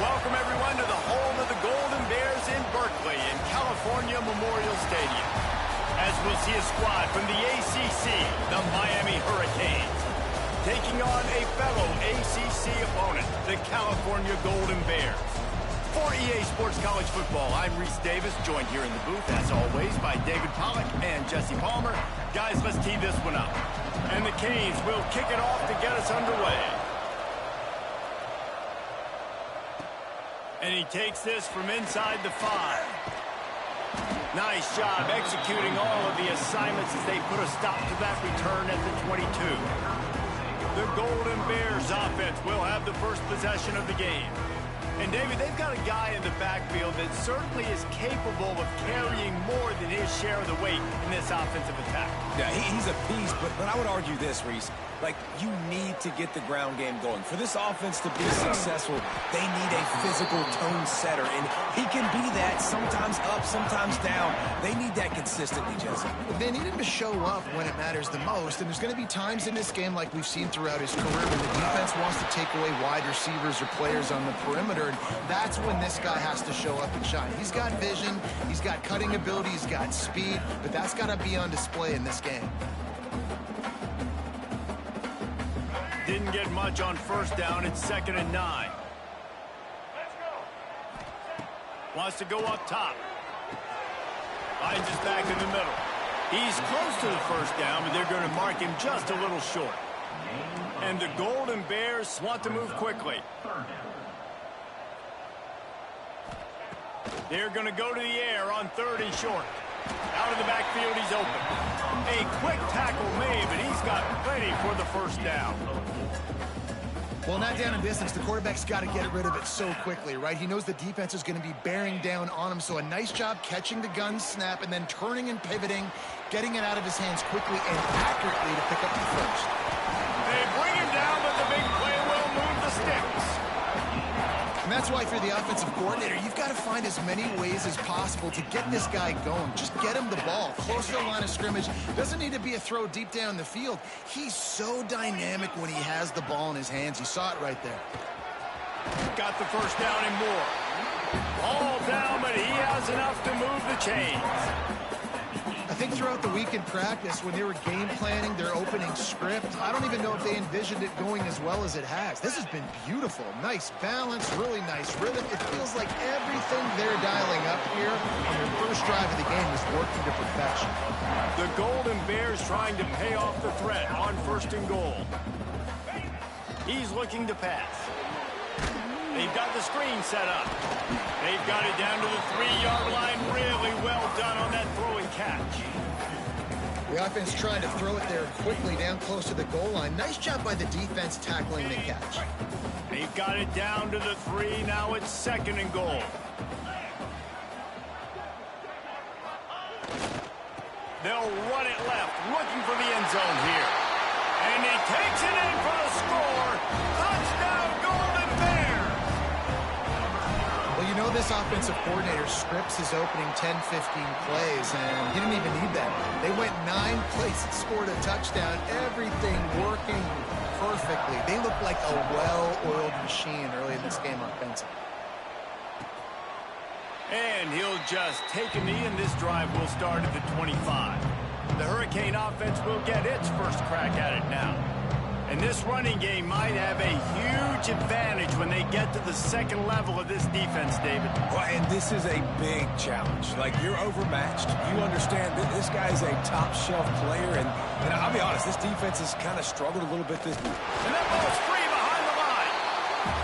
Welcome, everyone, to the home of the Golden Bears in Berkeley in California Memorial Stadium. As we'll see a squad from the ACC, the Miami Hurricanes, taking on a fellow ACC opponent, the California Golden Bears. For EA Sports College Football, I'm Reese Davis, joined here in the booth, as always, by David Pollack and Jesse Palmer. Guys, let's tee this one up. And the Canes will kick it off to get us underway. And he takes this from inside the 5. Nice job executing all of the assignments as they put a stop to that return at the 22. The Golden Bears offense will have the first possession of the game. And, David, they've got a guy in the backfield that certainly is capable of carrying more than his share of the weight in this offensive attack. Yeah, he's a beast, but I would argue this, Reese. Like, you need to get the ground game going. For this offense to be successful, they need a physical tone setter, and he can be that, sometimes up, sometimes down. They need that consistently, Jesse. They need him to show up when it matters the most, and there's going to be times in this game like we've seen throughout his career when the defense wants to take away wide receivers or players on the perimeter, and that's when this guy has to show up and shine. He's got vision, he's got cutting ability, he's got speed, but that's got to be on display in this game. Didn't get much on first down. It's 2nd and 9. Let's go. Wants to go up top. Finds his back in the middle. He's close to the first down, but they're going to mark him just a little short. And the Golden Bears want to move quickly. They're going to go to the air on 3rd and short. Out of the backfield, he's open. A quick tackle made, but he's got plenty for the first down. Well, not down in distance, the quarterback's got to get rid of it so quickly, right? He knows the defense is going to be bearing down on him, so a nice job catching the gun snap and then turning and pivoting, getting it out of his hands quickly and accurately to pick up the first. They bring him down, but the big play will move the sticks. And that's why, if you're the offensive coordinator, you've got to find as many ways as possible to get this guy going. Just get him the ball close to the line of scrimmage. Doesn't need to be a throw deep down the field. He's so dynamic when he has the ball in his hands. You saw it right there. Got the first down and more. All down, but he has enough to move the chains. I think throughout the week in practice, when they were game planning their opening script, I don't even know if they envisioned it going as well as it has. This has been beautiful. Nice balance, really nice rhythm. It feels like everything they're dialing up here on their first drive of the game is working to perfection. The Golden Bears trying to pay off the threat on 1st and goal. He's looking to pass. They've got the screen set up. They've got it down to the 3-yard line. Really well done on that throw and catch. The offense trying to throw it there quickly down close to the goal line. Nice job by the defense tackling the catch. They've got it down to the 3. Now it's 2nd and goal. They'll run it left, looking for the end zone here. And he takes it in for the score. Touchdown, Golden Bears! Well, you know this offensive coordinator scripts his opening 10, 15 plays, and he didn't even need that. They went 9 plays and scored a touchdown. Everything working perfectly. They look like a well-oiled machine early in this game offensively. And he'll just take a knee, and this drive will start at the 25. The Hurricane offense will get its first crack at it now. And this running game might have a huge advantage when they get to the 2nd level of this defense, David. Well, and this is a big challenge. Like, you're overmatched. You understand that this guy is a top-shelf player, and I'll be honest, this defense has kind of struggled a little bit this week. And that ball's free behind the line.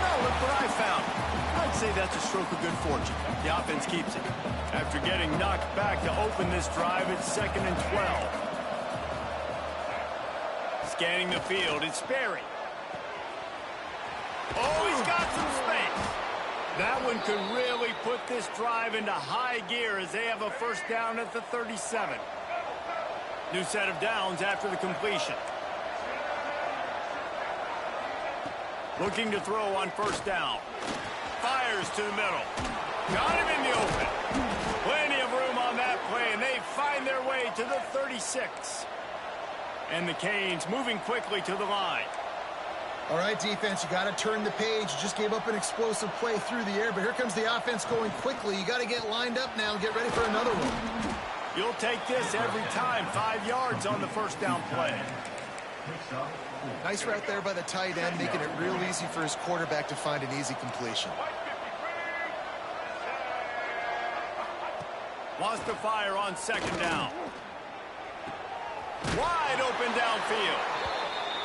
Now look what I found. I'd say that's a stroke of good fortune. The offense keeps it. After getting knocked back to open this drive, it's 2nd and 12. Scanning the field, it's Sperry. Oh, he's got some space. That one could really put this drive into high gear as they have a first down at the 37. New set of downs after the completion. Looking to throw on first down. Fires to the middle. Got him in the open. Plenty of room on that play, and they find their way to the 36. And the Canes moving quickly to the line. All right, defense, you got to turn the page. You just gave up an explosive play through the air, but here comes the offense going quickly. You got to get lined up now and get ready for another one. You'll take this every time. 5 yards on the first down play. Nice route there by the tight end, making it real easy for his quarterback to find an easy completion. Wants to fire on second down. Wide open downfield.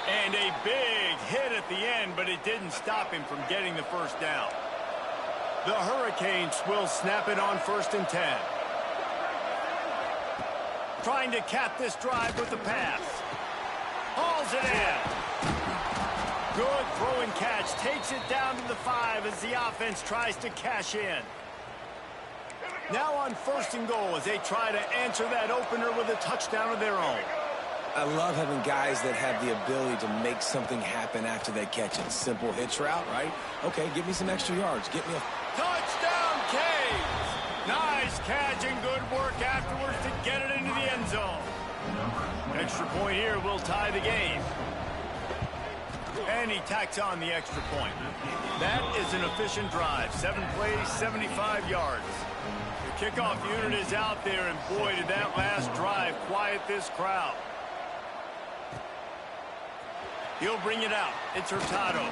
And a big hit at the end, but it didn't stop him from getting the first down. The Hurricanes will snap it on 1st and 10. Trying to cap this drive with the pass. Hauls it in. Good throw and catch. Takes it down to the 5 as the offense tries to cash in. Now on 1st and goal as they try to answer that opener with a touchdown of their own. I love having guys that have the ability to make something happen after they catch it. Simple hitch route, right? Okay, give me some extra yards. Get me a... Touchdown, Canes! Nice catch and good work afterwards to get it into the end zone. Extra point here will tie the game. And he tacks on the extra point. That is an efficient drive. 7 plays, 75 yards. The kickoff unit is out there, and boy, did that last drive quiet this crowd. He'll bring it out. It's Hurtado.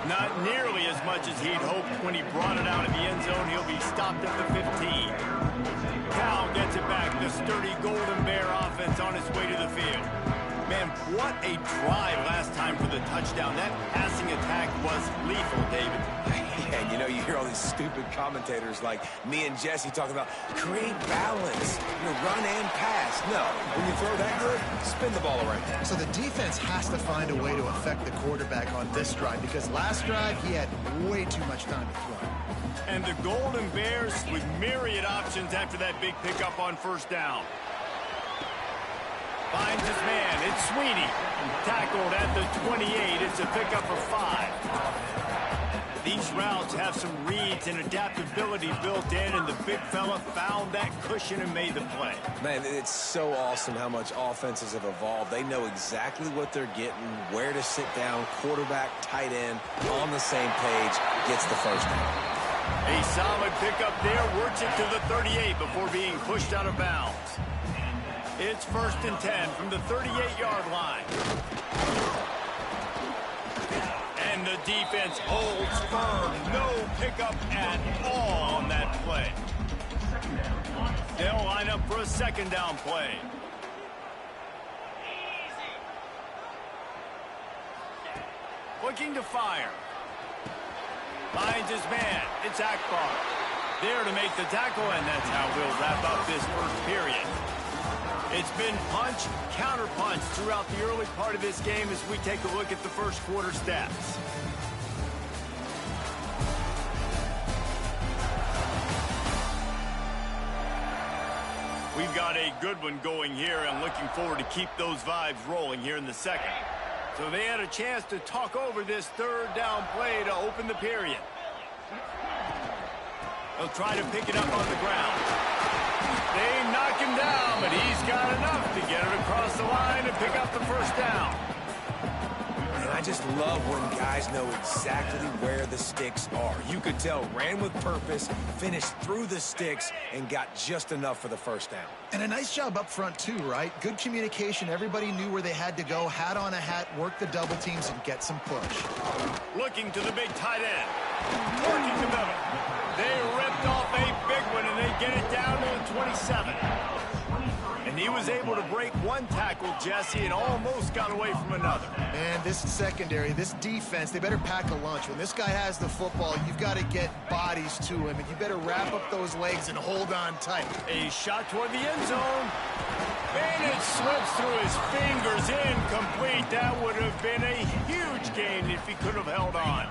Not nearly as much as he'd hoped when he brought it out of the end zone. He'll be stopped at the 15. Cal gets it back. The sturdy Golden Bear offense on its way to the field. Man, what a drive last time for the touchdown. That passing attack was lethal, David. And you know, you hear all these stupid commentators like me and Jesse talking about create balance, run and pass. No, when you throw that good, spin the ball around. So the defense has to find a way to affect the quarterback on this drive because last drive he had way too much time to throw. And the Golden Bears with myriad options after that big pickup on 1st down. Finds his man. It's Sweeney. Tackled at the 28. It's a pickup for 5. These routes have some reads and adaptability built in, and the big fella found that cushion and made the play. Man, it's so awesome how much offenses have evolved. They know exactly what they're getting, where to sit down, quarterback, tight end, on the same page, gets the first down. A solid pickup there, works it to the 38 before being pushed out of bounds. It's 1st and 10 from the 38-yard line. And the defense holds firm. No pickup at all on that play. They'll line up for a 2nd down play. Looking to fire. Finds his man. It's Akbar. There to make the tackle, and that's how we'll wrap up this first period. It's been punch, counter-punch throughout the early part of this game as we take a look at the first quarter stats. We've got a good one going here and looking forward to keep those vibes rolling here in the second. So they had a chance to talk over this 3rd down play to open the period. They'll try to pick it up on the ground. They knock him down, but he's got enough to get it across the line and pick up the first down. And I just love when guys know exactly where the sticks are. You could tell ran with purpose, finished through the sticks, and got just enough for the first down. And a nice job up front too, right? Good communication. Everybody knew where they had to go. Hat on a hat, work the double teams, and get some push. Looking to the big tight end. Working the middle. They ripped off a big one, and they get it down to the 27. And he was able to break one tackle, Jesse, and almost got away from another. And this secondary, this defense, they better pack a lunch. When this guy has the football, you've got to get bodies to him, and you better wrap up those legs and hold on tight. A shot toward the end zone. And it slips through his fingers, incomplete. That would have been a huge gain if he could have held on.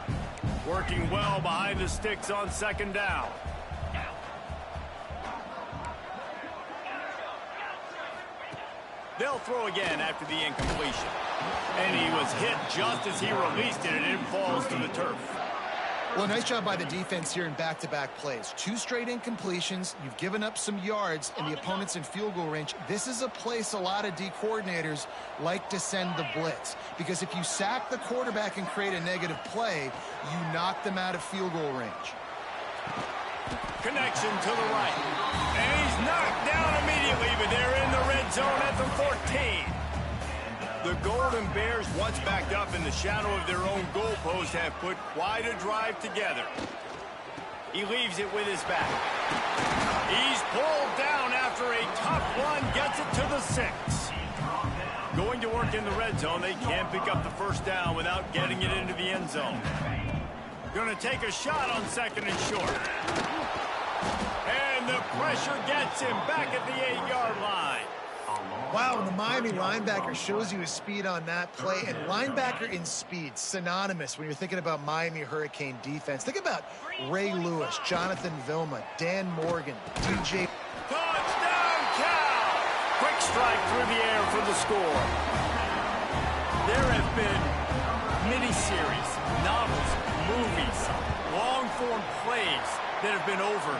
Working well behind the sticks on 2nd down. They'll throw again after the incompletion. And he was hit just as he released it, and it falls to the turf. Well, nice job by the defense here in back-to-back plays. 2 straight incompletions. You've given up some yards, and the opponent's in field goal range. This is a place a lot of D coordinators like to send the blitz, because if you sack the quarterback and create a negative play, you knock them out of field goal range. Connection to the right. And he's knocked down immediately, but they're in the red zone at the 14. The Golden Bears, once backed up in the shadow of their own goalpost, have put quite a drive together. He leaves it with his back. He's pulled down after a tough run, gets it to the 6. Going to work in the red zone, they can't pick up the first down without getting it into the end zone. Going to take a shot on 2nd and short. And the pressure gets him back at the 8-yard line. Wow, and the Miami linebacker shows you his speed on that play. And linebacker in speed, synonymous when you're thinking about Miami Hurricane defense. Think about Ray Lewis, Jonathan Vilma, Dan Morgan, DJ. Touchdown, Cal! Quick strike through the air for the score. There have been miniseries, novels, movies, long-form plays that have been over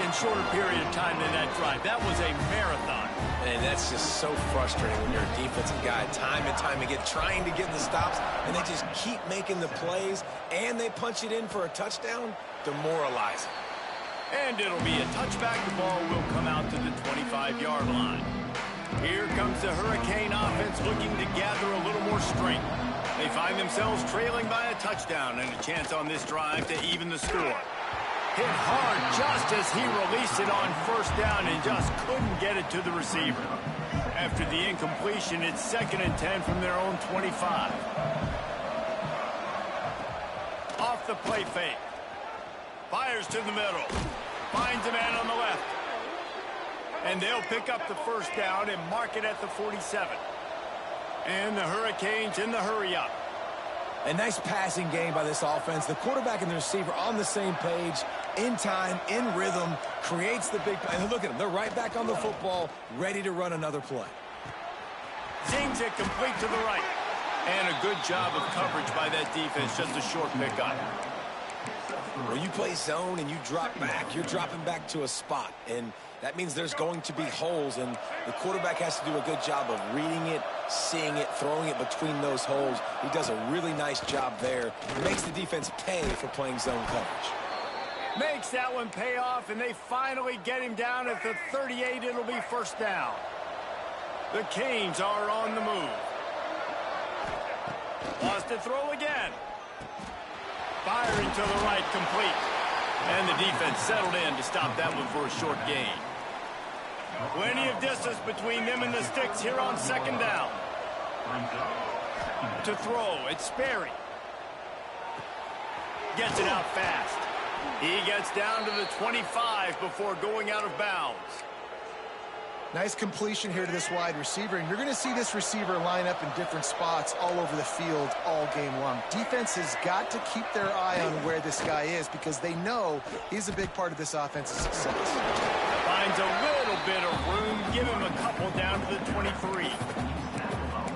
in shorter period of time than that drive. That was a marathon. And that's just so frustrating when you're a defensive guy, time and time again, trying to get the stops, and they just keep making the plays, and they punch it in for a touchdown. Demoralizing. And it'll be a touchback. The ball will come out to the 25-yard line. Here comes the Hurricane offense looking to gather a little more strength. They find themselves trailing by a touchdown and a chance on this drive to even the score. Hit hard just as he released it on first down and just couldn't get it to the receiver. After the incompletion, it's 2nd and 10 from their own 25. Off the play fake. Fires to the middle. Finds a man on the left. And they'll pick up the first down and mark it at the 47. And the Hurricanes in the hurry-up. A nice passing game by this offense. The quarterback and the receiver on the same page, in time, in rhythm, creates the big play. And look at them. They're right back on the football, ready to run another play. Zings it complete to the right. And a good job of coverage by that defense. Just a short pickup. When you play zone and you drop back, you're dropping back to a spot. And that means there's going to be holes, and the quarterback has to do a good job of reading it, seeing it, throwing it between those holes. He does a really nice job there. Makes the defense pay for playing zone coverage. Makes that one pay off, and they finally get him down at the 38. It'll be first down. The Canes are on the move. Lost to throw again. Firing to the right, complete. And the defense settled in to stop that one for a short gain. Plenty of distance between them and the sticks here on 2nd down. To throw, it's Sperry. Gets it out fast. He gets down to the 25 before going out of bounds. Nice completion here to this wide receiver, and you're going to see this receiver line up in different spots all over the field all game long. Defense has got to keep their eye on where this guy is because they know he's a big part of this offense's success. Finds a little bit of room, give him a couple down to the 23.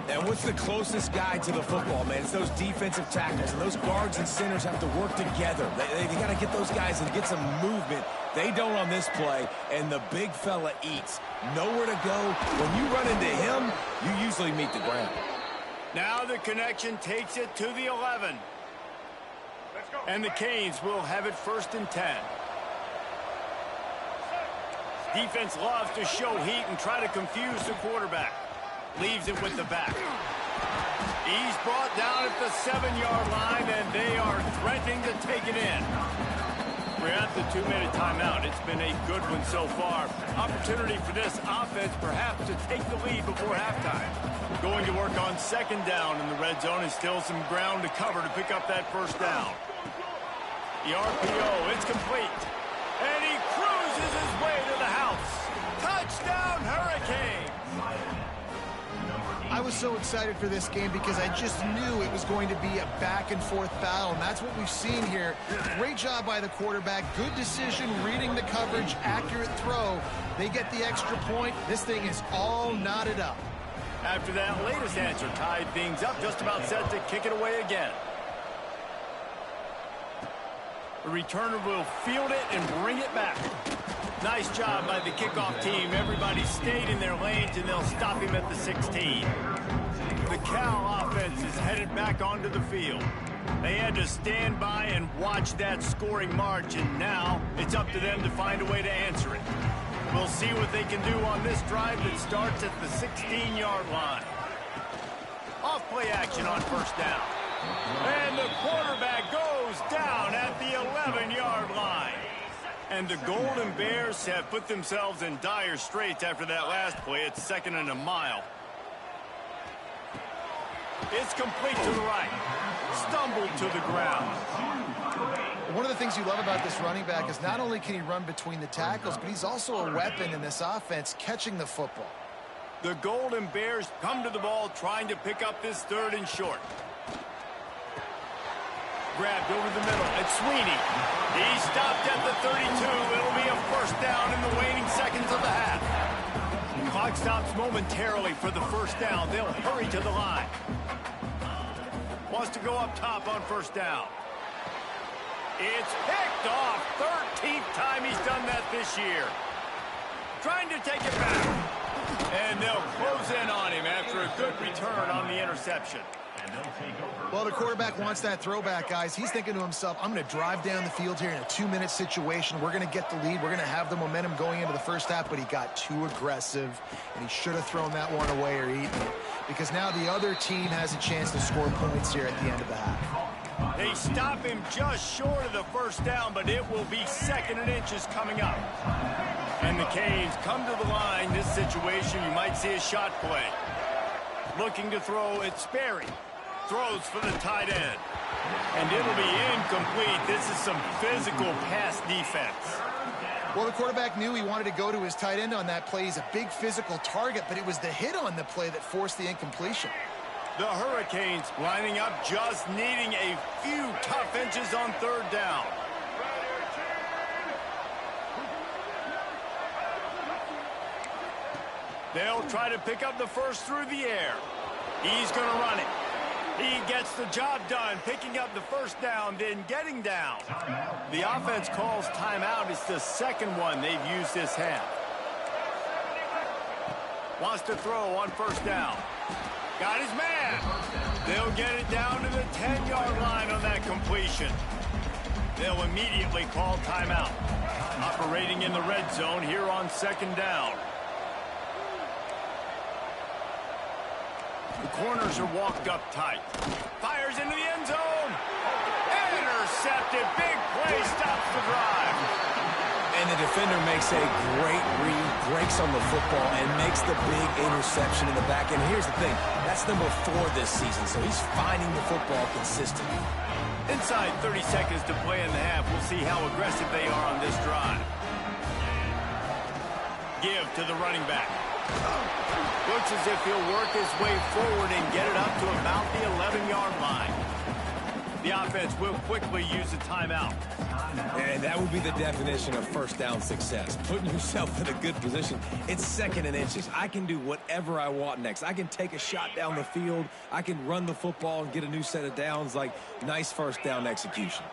And what's the closest guy to the football, man? It's those defensive tackles, and those guards and centers have to work together. They got to get those guys and get some movement. They don't on this play, and the big fella eats. Nowhere to go. When you run into him, you usually meet the ground. Now the connection takes it to the 11. And the Canes will have it 1st and 10. Defense loves to show heat and try to confuse the quarterback. Leaves it with the back. He's brought down at the 7-yard line, and they are threatening to take it in. We're at the 2-minute timeout. It's been a good one so far. Opportunity for this offense perhaps to take the lead before halftime. Going to work on 2nd down in the red zone, and still some ground to cover to pick up that first down. The RPO, it's complete. And he cruises his way to the house. Touchdown, Hurricanes! I was so excited for this game because I just knew it was going to be a back-and-forth battle, and that's what we've seen here. Great job by the quarterback. Good decision, reading the coverage, accurate throw. They get the extra point. This thing is all knotted up. After that latest answer tied things up, just about set to kick it away again. The returner will field it and bring it back. Nice job by the kickoff team. Everybody stayed in their lanes, and they'll stop him at the 16. The Cal offense is headed back onto the field. They had to stand by and watch that scoring march, and now it's up to them to find a way to answer it. We'll see what they can do on this drive that starts at the 16-yard line. Off-play action on first down. And the quarterback goes down at the 11-yard line. And the Golden Bears have put themselves in dire straits after that last play. It's 2nd and a mile. It's complete to the right. Stumbled to the ground. One of the things you love about this running back is not only can he run between the tackles, but he's also a weapon in this offense catching the football. The Golden Bears come to the ball trying to pick up this 3rd and short. Grabbed over the middle. It's Sweeney. He stopped at the 32. It'll be a first down in the waning seconds of the half. Clock stops momentarily for the first down. They'll hurry to the line. Wants to go up top on first down. It's picked off. 13th time he's done that this year. Trying to take it back. And they'll close in on him after a good return on the interception. Well, the quarterback wants that throwback, guys. He's thinking to himself, I'm going to drive down the field here in a 2-minute situation. We're going to get the lead. We're going to have the momentum going into the first half, but he got too aggressive, and he should have thrown that one away or eaten it, because now the other team has a chance to score points here at the end of the half. They stop him just short of the first down, but it will be 2nd and inches coming up. And the Canes come to the line. This situation, you might see a shot play. Looking to throw, it's Sperry. Throws for the tight end. And it'll be incomplete. This is some physical pass defense. Well, the quarterback knew he wanted to go to his tight end on that play. He's a big physical target, but it was the hit on the play that forced the incompletion. The Hurricanes lining up, just needing a few tough inches on 3rd down. They'll try to pick up the first through the air. He's going to run it. He gets the job done, picking up the first down, then getting down. The offense calls timeout. It's the 2nd one they've used this half. Wants to throw on first down. Got his man. They'll get it down to the 10-yard line on that completion. They'll immediately call timeout. Operating in the red zone here on 2nd down. The corners are walked up tight. Fires into the end zone. Intercepted. Big play. Stops the drive. And the defender makes a great read, breaks on the football, and makes the big interception in the back end. Here's the thing. That's number 4 this season, so he's finding the football consistently. Inside 30 seconds to play in the half. We'll see how aggressive they are on this drive. Give to the running back. Looks as if he'll work his way forward and get it up to about the 11-yard line. The offense will quickly use a timeout. And that would be the definition of first down success. Putting yourself in a good position. It's 2nd and inches. I can do whatever I want next. I can take a shot down the field. I can run the football and get a new set of downs. Like, nice first down execution.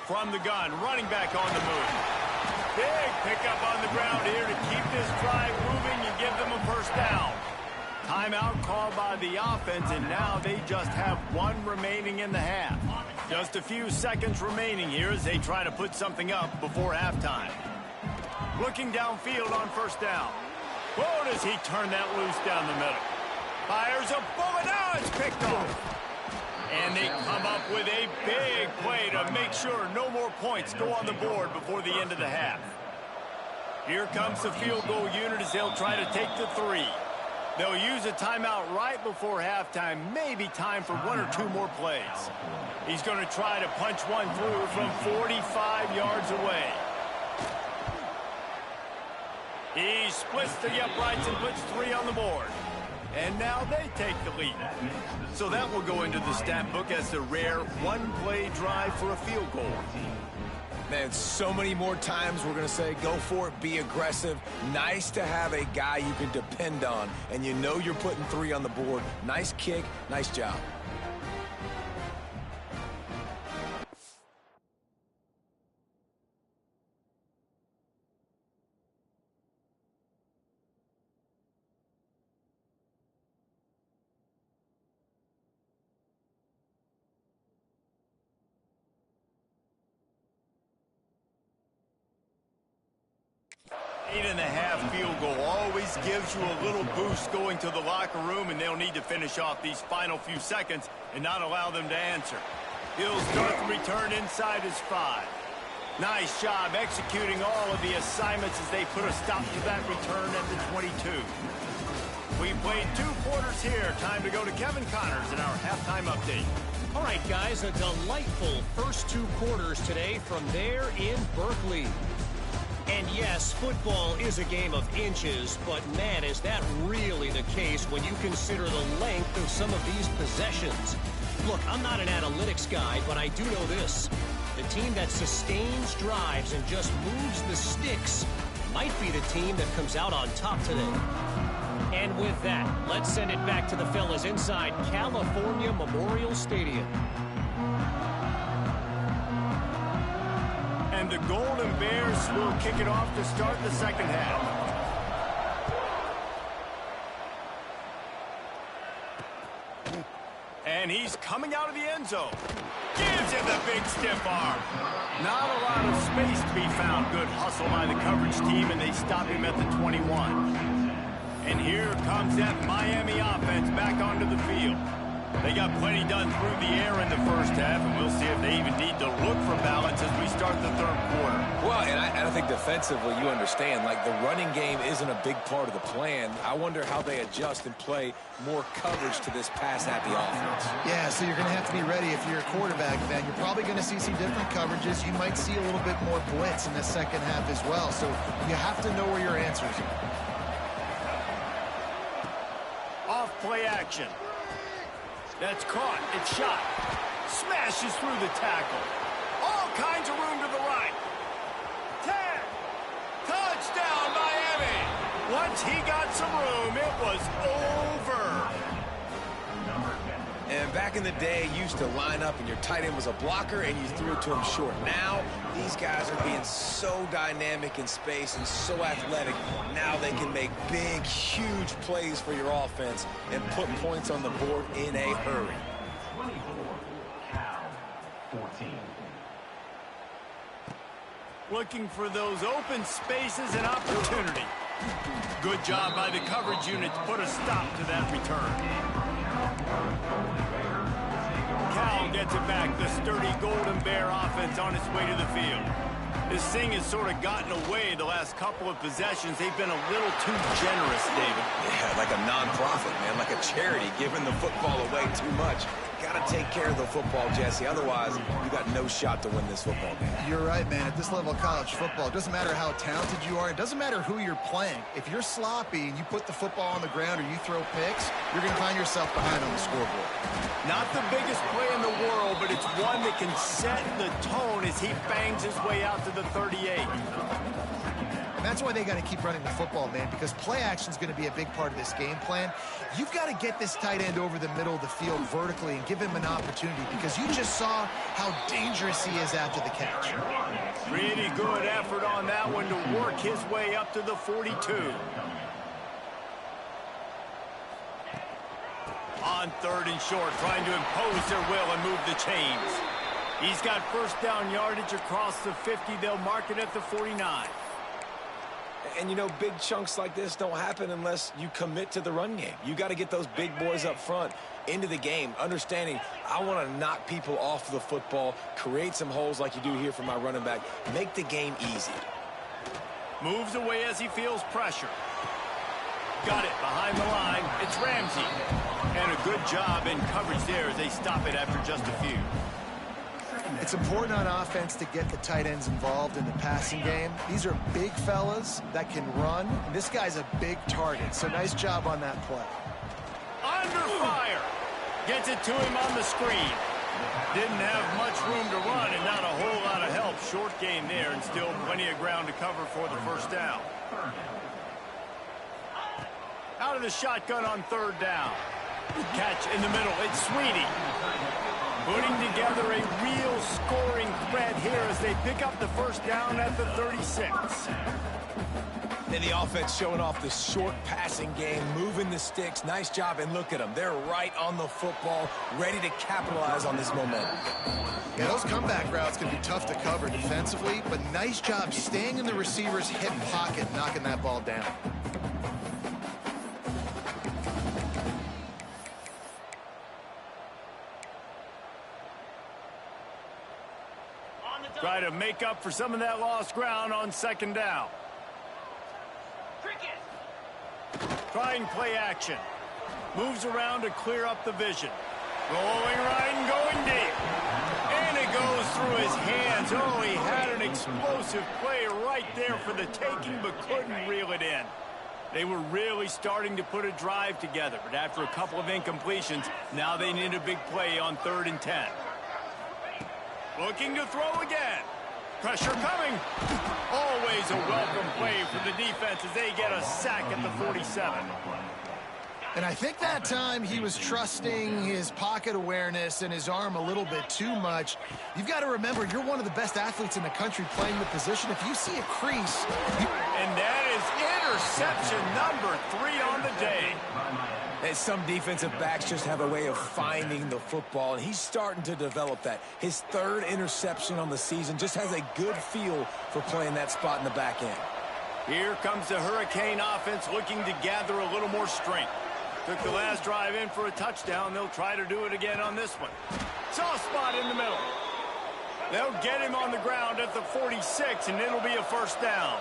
From the gun, running back on the move. Big pickup on the ground here to keep this drive moving and give them a first down. Timeout called by the offense, and now they just have 1 remaining in the half. Just a few seconds remaining here as they try to put something up before halftime. Looking downfield on first down. Whoa, does he turn that loose down the middle. Fires a bullet. Now it's picked off. And they come up with a big play to make sure no more points go on the board before the end of the half. Here comes the field goal unit as they'll try to take the 3. They'll use a timeout right before halftime, maybe time for 1 or 2 more plays. He's going to try to punch one through from 45 yards away. He splits the uprights and puts 3 on the board. And now they take the lead. So that will go into the stat book as the rare 1-play drive for a field goal. Man, so many more times we're going to say, go for it, be aggressive. Nice to have a guy you can depend on, and you know you're putting 3 on the board. Nice kick, nice job. Eight-and-a-half field goal always gives you a little boost going to the locker room, and they'll need to finish off these final few seconds and not allow them to answer. He'll start the return inside his 5. Nice job executing all of the assignments as they put a stop to that return at the 22. We played 2 quarters here. Time to go to Kevin Connors in our halftime update. All right, guys, a delightful first 2 quarters today from there in Berkeley. And yes, football is a game of inches, but man, is that really the case when you consider the length of some of these possessions. Look, I'm not an analytics guy, but I do know this. The team that sustains drives and just moves the sticks might be the team that comes out on top today. And with that, let's send it back to the fellas inside California Memorial Stadium. And the Golden Bears will kick it off to start the second half. And he's coming out of the end zone. Gives him the big stiff arm. Not a lot of space to be found. Good hustle by the coverage team, and they stop him at the 21. And here comes that Miami offense back onto the field. They got plenty done through the air in the first half, and we'll see if they even need to look for balance as we start the third quarter. Well, and I think defensively, you understand, like the running game isn't a big part of the plan. I wonder how they adjust and play more coverage to this pass-happy offense. Yeah, so you're going to have to be ready if you're a quarterback, then. You're probably going to see some different coverages. You might see a little bit more blitz in the second half as well, so you have to know where your answers are. Off play action. That's caught. It's shot. Smashes through the tackle. All kinds of room to the right. 10. Touchdown, Miami. Once he got some room, it was over. And back in the day, you used to line up and your tight end was a blocker and you threw it to him short. Now, these guys are being so dynamic in space and so athletic. Now they can make big, huge plays for your offense and put points on the board in a hurry. 24, Cal 14. Looking for those open spaces and opportunity. Good job by the coverage unit to put a stop to that return. Cal gets it back. The sturdy Golden Bear offense on its way to the field. This thing has sort of gotten away the last couple of possessions. They've been a little too generous, David. Yeah, like a non-profit, man, like a charity, giving the football away too much. Got to take care of the football, Jesse. Otherwise, you got no shot to win this football game. You're right, man. At this level of college football, it doesn't matter how talented you are. It doesn't matter who you're playing. If you're sloppy and you put the football on the ground or you throw picks, you're going to find yourself behind on the scoreboard. Not the biggest play in the world, but it's one that can set the tone as he bangs his way out to the 38. And that's why they got to keep running the football, man, because play action is going to be a big part of this game plan. You've got to get this tight end over the middle of the field vertically and give him an opportunity, because you just saw how dangerous he is after the catch. Pretty good effort on that one to work his way up to the 42. On third and short, trying to impose their will and move the chains. He's got first down yardage across the 50. They'll mark it at the 49. And, you know, big chunks like this don't happen unless you commit to the run game. You got to get those big boys up front into the game, understanding I want to knock people off the football, create some holes like you do here for my running back, make the game easy. Moves away as he feels pressure. Got it behind the line. It's Ramsey. And a good job in coverage there as they stop it after just a few. It's important on offense to get the tight ends involved in the passing game. These are big fellas that can run, and this guy's a big target, so nice job on that play. Under fire. Gets it to him on the screen. Didn't have much room to run and not a whole lot of help. Short gain there and still plenty of ground to cover for the first down. Out of the shotgun on third down. Catch in the middle. It's Sweeney. Putting together a real scoring threat here as they pick up the first down at the 36. And the offense showing off the short passing game, moving the sticks. Nice job, and look at them. They're right on the football, ready to capitalize on this momentum. Yeah, those comeback routes can be tough to cover defensively, but nice job staying in the receiver's hip pocket, knocking that ball down. Try to make up for some of that lost ground on second down. Trying play action. Moves around to clear up the vision. Rolling right and going deep. And it goes through his hands. Oh, he had an explosive play right there for the taking, but couldn't reel it in. They were really starting to put a drive together, but after a couple of incompletions, now they need a big play on 3rd and 10. Looking to throw again. Pressure coming. Always a welcome play for the defense as they get a sack at the 47. And I think that time he was trusting his pocket awareness and his arm a little bit too much. You've got to remember, you're one of the best athletes in the country playing the position. If you see a crease... And that is interception number 3 on the day. And some defensive backs just have a way of finding the football, and he's starting to develop that. His 3rd interception on the season, just has a good feel for playing that spot in the back end. Here comes the Hurricane offense looking to gather a little more strength. Took the last drive in for a touchdown. They'll try to do it again on this one. Soft spot in the middle. They'll get him on the ground at the 46, and it'll be a first down.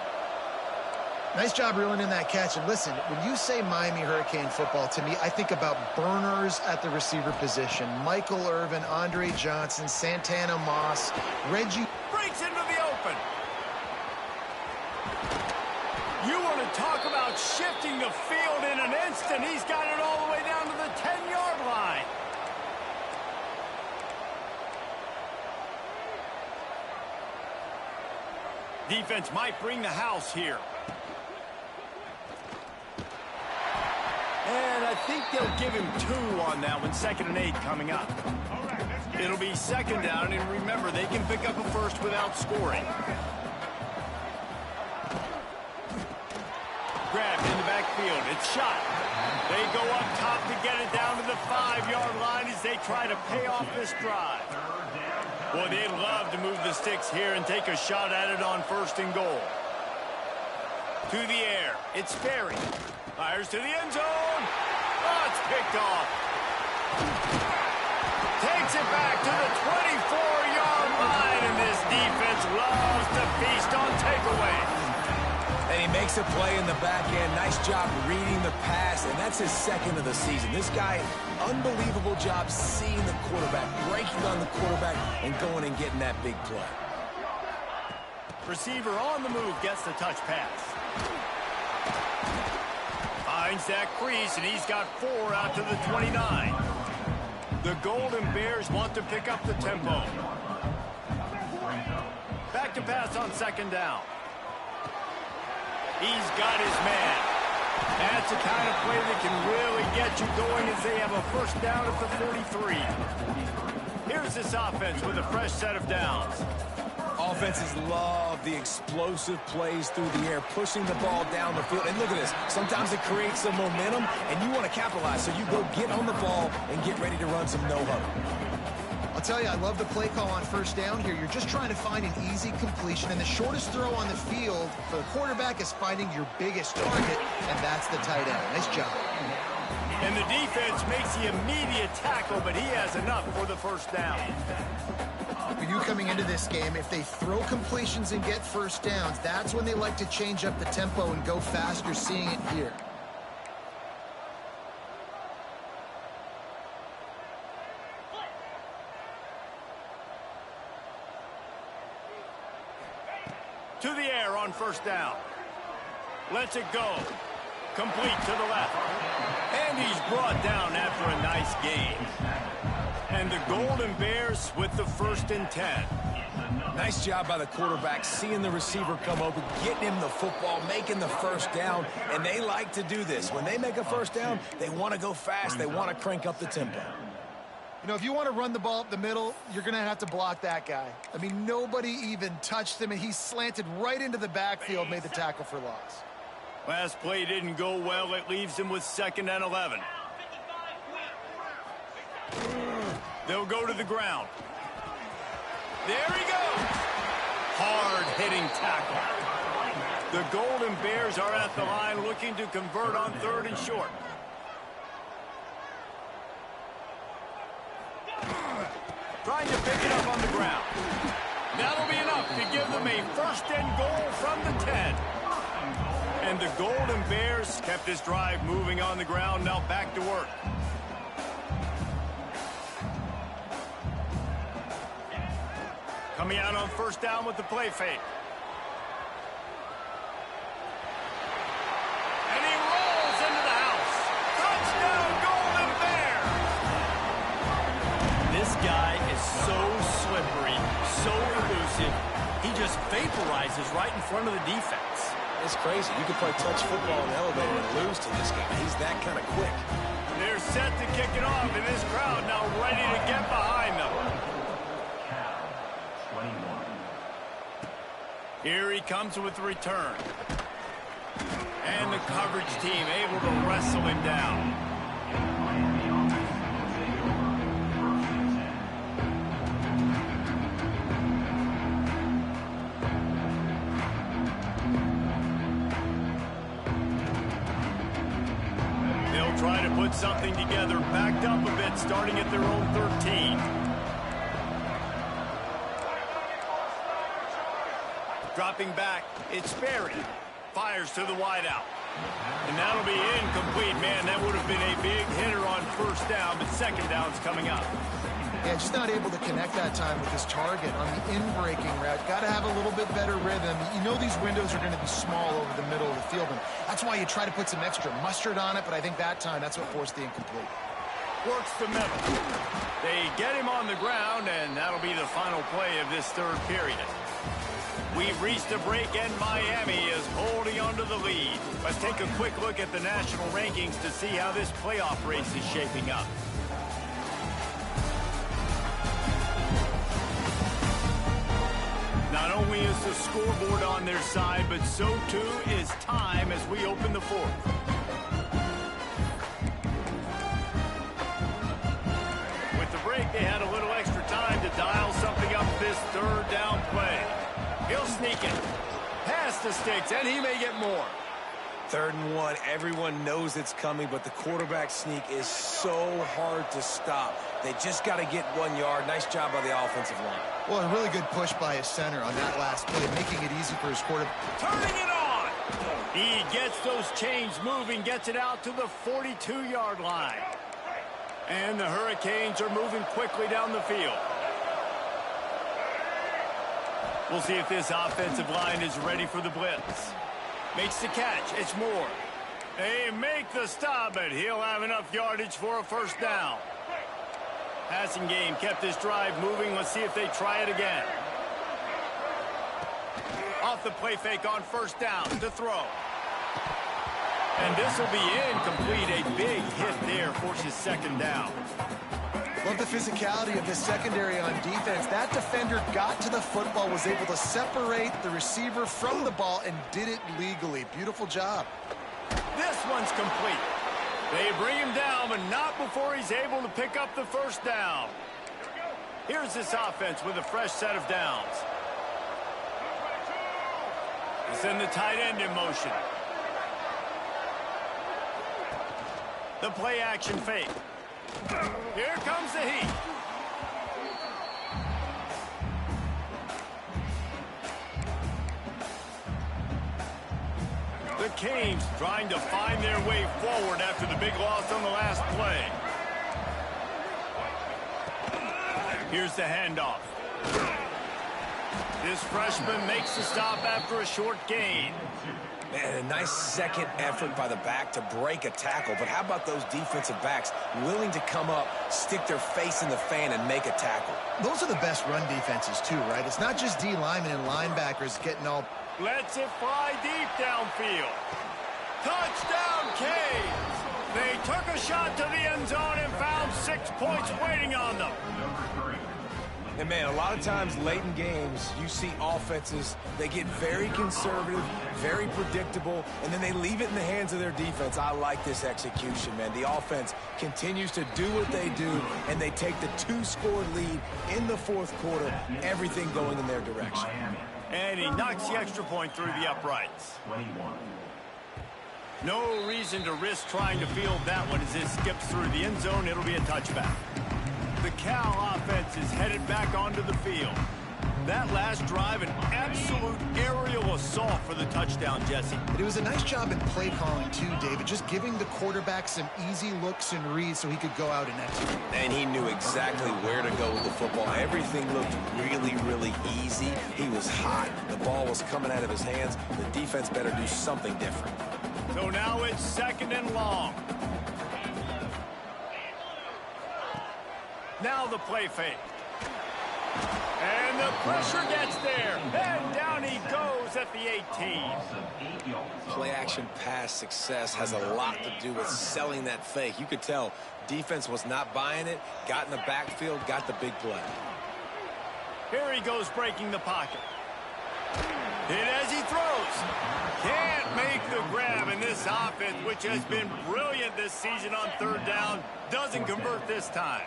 Nice job reeling in that catch. And listen, when you say Miami Hurricane football, to me, I think about burners at the receiver position. Michael Irvin, Andre Johnson, Santana Moss, Reggie. Breaks into the open. You want to talk about shifting the field in an instant. He's got it all the way down to the 10-yard line. Defense might bring the house here. And I think they'll give him 2 on that one. 2nd and 8 coming up. It'll be 2nd down, and remember, they can pick up a first without scoring. Grabbed in the backfield. It's shot. They go up top to get it down to the 5-yard line as they try to pay off this drive. Boy, they'd love to move the sticks here and take a shot at it on 1st and goal. To the air. It's Ferry. Fires to the end zone. Oh, it's picked off. Takes it back to the 24-yard line, and this defense loves to feast on takeaways. And he makes a play in the back end. Nice job reading the pass, and that's his 2nd of the season. This guy, unbelievable job seeing the quarterback, breaking on the quarterback, and going and getting that big play. Receiver on the move gets the touch pass. Finds that crease, and he's got 4 out to the 29. The Golden Bears want to pick up the tempo. Back to pass on 2nd down. He's got his man. That's the kind of play that can really get you going as they have a first down at the 43. Here's this offense with a fresh set of downs. Offenses love the explosive plays through the air, pushing the ball down the field. And look at this. Sometimes it creates some momentum, and you want to capitalize. So you go get on the ball and get ready to run some no-huddle. I'll tell you, I love the play call on 1st down here. You're just trying to find an easy completion, and the shortest throw on the field for the quarterback is finding your biggest target, and that's the tight end. Nice job. And the defense makes the immediate tackle, but he has enough for the first down. For you coming into this game, if they throw completions and get first downs, that's when they like to change up the tempo and go fast. You're seeing it here. To the air on 1st down. Lets it go. Complete to the left. And he's brought down after a nice gain. And the Golden Bears with the 1st and 10. Nice job by the quarterback, seeing the receiver come open, getting him the football, making the first down, and they like to do this. When they make a first down, they want to go fast, they want to crank up the tempo. You know, if you want to run the ball up the middle, you're going to have to block that guy. I mean, nobody even touched him, and he slanted right into the backfield, made the tackle for loss. Last play didn't go well. It leaves him with 2nd and 11. They'll go to the ground. There he goes. Hard-hitting tackle. The Golden Bears are at the line looking to convert on 3rd and short. Trying to pick it up on the ground. That'll be enough to give them a 1st and goal from the 10. And the Golden Bears kept this drive moving on the ground. Now back to work. Coming out on 1st down with the play fake. And he rolls into the house. Touchdown, Golden Bears! This guy is so slippery, so elusive. He just vaporizes right in front of the defense. It's crazy. You could play touch football in the elevator and lose to this guy. He's that kind of quick. They're set to kick it off, and this crowd now ready to get behind them. Here he comes with the return. And the coverage team able to wrestle him down. They'll try to put something together, backed up a bit, starting at their own 13. Dropping back, it's Sperry. Fires to the wideout. And that'll be incomplete. Man, that would have been a big hitter on 1st down, but 2nd down's coming up. Yeah, just not able to connect that time with his target on the in-breaking route. Got to have a little bit better rhythm. You know these windows are going to be small over the middle of the field, and that's why you try to put some extra mustard on it, but I think that time that's what forced the incomplete. Works the middle. They get him on the ground, and that'll be the final play of this 3rd period. We've reached a break, and Miami is holding on to the lead. Let's take a quick look at the national rankings to see how this playoff race is shaping up. Not only is the scoreboard on their side, but so too is time as we open the 4th. With the break, they had a little extra time to dial something up this 3rd down play. He'll sneak it. Pass the sticks, and he may get more. 3rd and 1. Everyone knows it's coming, but the quarterback sneak is so hard to stop. They just got to get 1 yard. Nice job by the offensive line. Well, a really good push by his center on that last play, making it easy for his quarterback. Turning it on! He gets those chains moving, gets it out to the 42-yard line. And the Hurricanes are moving quickly down the field. We'll see if this offensive line is ready for the blitz. Makes the catch. It's Moore. They make the stop, but he'll have enough yardage for a 1st down. Passing game kept this drive moving. Let's see if they try it again. Off the play fake on 1st down to throw. And this will be incomplete. A big hit there forces 2nd down. Love the physicality of this secondary on defense. That defender got to the football, was able to separate the receiver from the ball, and did it legally. Beautiful job. This one's complete. They bring him down, but not before he's able to pick up the 1st down. Here's this offense with a fresh set of downs. They send the tight end in motion. The play action fake. Here comes the heat. The Canes trying to find their way forward after the big loss on the last play. Here's the handoff. This freshman makes the stop after a short gain. Man, a nice second effort by the back to break a tackle. But how about those defensive backs willing to come up, stick their face in the fan, and make a tackle? Those are the best run defenses, too, right? It's not just D linemen and linebackers getting all... Lets it fly deep downfield. Touchdown, Canes! They took a shot to the end zone and found 6 points waiting on them. And, man, a lot of times late in games, you see offenses, they get very conservative, very predictable, and then they leave it in the hands of their defense. I like this execution, man. The offense continues to do what they do, and they take the 2-score lead in the fourth quarter, everything going in their direction. And he knocks the extra point through the uprights. 21. No reason to risk trying to field that one as it skips through the end zone. It'll be a touchback. The Cal offense is headed back onto the field. That last drive, an absolute aerial assault for the touchdown, Jesse. It was a nice job in play calling, too, David, just giving the quarterback some easy looks and reads so he could go out and execute. And he knew exactly where to go with the football. Everything looked really, really easy. He was hot. The ball was coming out of his hands. The defense better do something different. So now it's 2nd and long. Now the play fake. And the pressure gets there. And down he goes at the 18. Play action pass success has a lot to do with selling that fake. You could tell defense was not buying it, got in the backfield, got the big play. Here he goes breaking the pocket. Hit as he throws. Can't make the grab, in this offense, which has been brilliant this season on 3rd down, doesn't convert this time.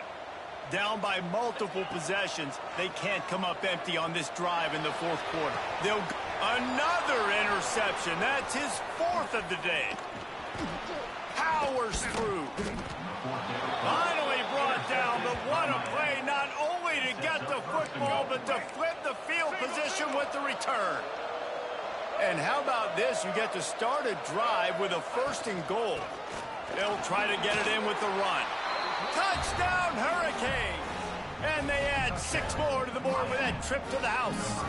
Down by multiple possessions, they can't come up empty on this drive in the 4th quarter. They'll another interception. That's his 4th of the day. Powers through. Finally brought down, but what a play, not only to get the football, but to flip the field position with the return. And how about this? You get to start a drive with a 1st and goal. They'll try to get it in with the run. Touchdown, Hurricanes! And they add 6 more to the board with that trip to the house.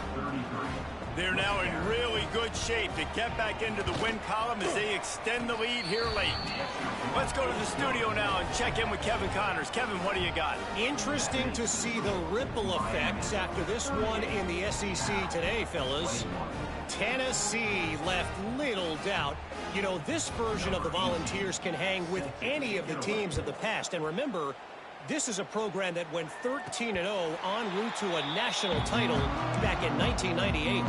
They're now in really good shape to get back into the win column as they extend the lead here late. Let's go to the studio now and check in with Kevin Connors. Kevin, what do you got? Interesting to see the ripple effects after this one in the SEC today, fellas. Tennessee left little doubt. You know, this version of the Volunteers can hang with any of the teams of the past. And remember, this is a program that went 13-0 en route to a national title back in 1998.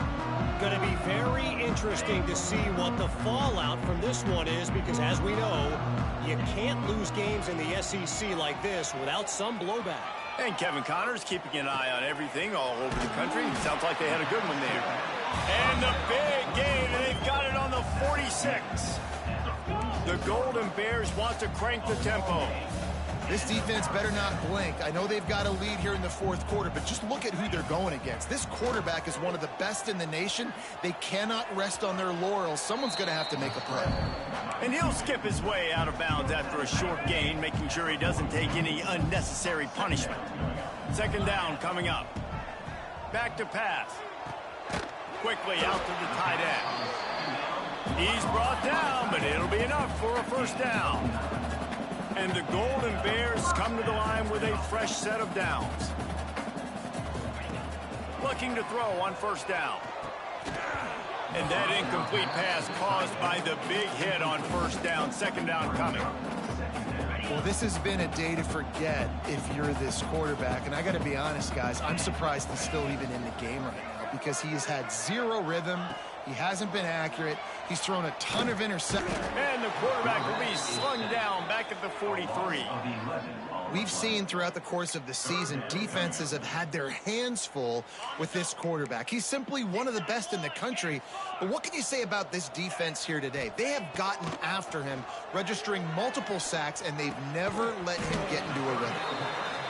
Going to be very interesting to see what the fallout from this one is, because as we know, you can't lose games in the SEC like this without some blowback. And Kevin Connors keeping an eye on everything all over the country. Sounds like they had a good one there. And the big game, and they've got it on the 46. The Golden Bears want to crank the tempo. This defense better not blink. I know they've got a lead here in the 4th quarter, but just look at who they're going against. This quarterback is one of the best in the nation. They cannot rest on their laurels. Someone's going to have to make a play. And he'll skip his way out of bounds after a short gain, making sure he doesn't take any unnecessary punishment. 2nd down coming up. Back to pass. Quickly out to the tight end. He's brought down, but it'll be enough for a 1st down. And the Golden Bears come to the line with a fresh set of downs. Looking to throw on 1st down. And that incomplete pass caused by the big hit on 1st down. 2nd down coming. Well, this has been a day to forget if you're this quarterback. And I got to be honest, guys, I'm surprised he's still even in the game right now, because he has had 0 rhythm. He hasn't been accurate. He's thrown a ton of interceptions. And the quarterback will be slung down back at the 43. We've seen throughout the course of the season, defenses have had their hands full with this quarterback. He's simply one of the best in the country. But what can you say about this defense here today? They have gotten after him, registering multiple sacks, and they've never let him get into a rhythm.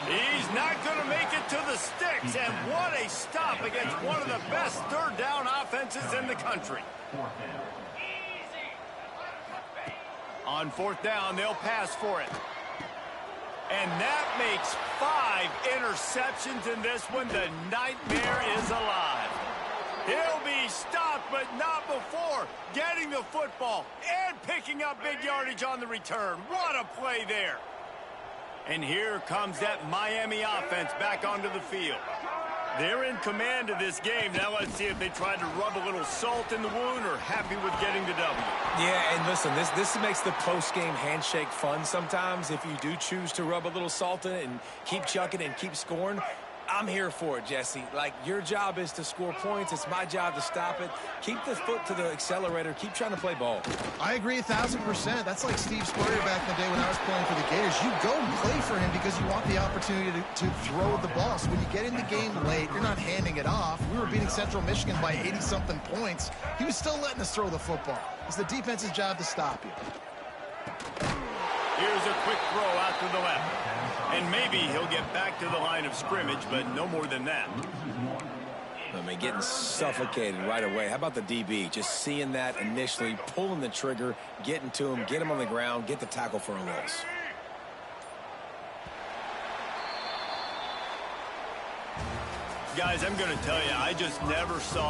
He's not going to make it to the sticks, and what a stop against one of the best 3rd down offenses in the country. On 4th down, they'll pass for it. And that makes 5 interceptions in this one. The nightmare is alive. He'll be stopped, but not before getting the football and picking up big yardage on the return. What a play there. And here comes that Miami offense back onto the field. They're in command of this game. Now let's see if they try to rub a little salt in the wound or happy with getting the W. Yeah, and listen, this makes the post-game handshake fun sometimes. If you do choose to rub a little salt in it and keep chucking and keep scoring, I'm here for it, Jesse. Like, your job is to score points. It's my job to stop it. Keep the foot to the accelerator. Keep trying to play ball. I agree 1,000%. That's like Steve Spurrier back in the day when I was playing for the Gators. You go and play for him because you want the opportunity to throw the ball. So when you get in the game late, you're not handing it off. We were beating Central Michigan by 80-something points. He was still letting us throw the football. It's the defense's job to stop you. Here's a quick throw out to the left. And maybe he'll get back to the line of scrimmage, but no more than that. I mean, getting suffocated right away. How about the DB? Just seeing that initially, pulling the trigger, getting to him, get him on the ground, get the tackle for a loss. Guys, I'm going to tell you, I just never saw